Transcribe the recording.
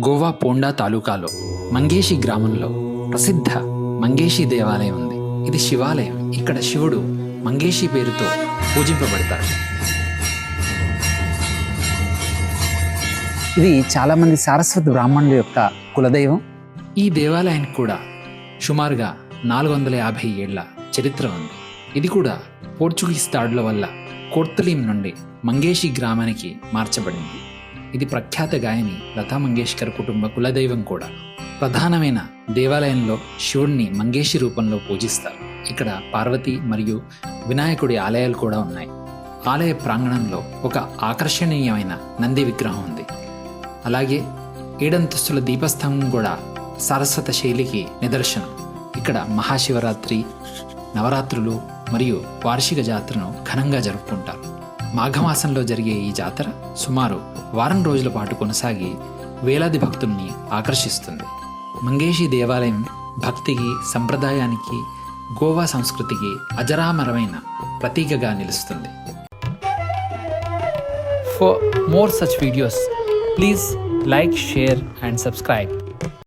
గోవా పోండా తాలూకాలో మంగేషి గ్రామంలో ప్రసిద్ధ మంగేషి దేవాలయం ఉంది. ఇది శివాలయం. ఇక్కడ శివుడు మంగేషి పేరుతో పూజింపబడతాడు. ఇది చాలామంది సారస్వత బ్రాహ్మణుల యొక్క కులదైవం. ఈ దేవాలయానికి కూడా సుమారుగా 450 ఏళ్ల చరిత్ర ఉంది. ఇది కూడా పోర్చుగీస్ దాడుల వల్ల కోర్తలీం నుండి మంగేషి గ్రామానికి మార్చబడింది. ఇది ప్రఖ్యాత గాయని లతా మంగేష్కర్ కుటుంబ కులదైవం కూడా. ప్రధానమైన దేవాలయంలో శివుణ్ణి మంగేషి రూపంలో పూజిస్తారు. ఇక్కడ పార్వతి మరియు వినాయకుడి ఆలయాలు కూడా ఉన్నాయి. ఆలయ ప్రాంగణంలో ఒక ఆకర్షణీయమైన నంది విగ్రహం ఉంది. అలాగే 7 అంతస్తుల దీపస్తంభం కూడా సారస్వత శైలికి నిదర్శనం. ఇక్కడ మహాశివరాత్రి, నవరాత్రులు మరియు వార్షిక జాతరను ఘనంగా జరుపుకుంటారు. మాఘమాసంలో జరిగే ఈ జాతర సుమారు వారం రోజుల పాటు కొనసాగి వేలాది భక్తుల్ని ఆకర్షిస్తుంది. మంగేషి దేవాలయం భక్తికి, సంప్రదాయానికి, గోవా సంస్కృతికి అజరామరమైన ప్రతీకగా నిలుస్తుంది. For more such videos, please like, share and subscribe.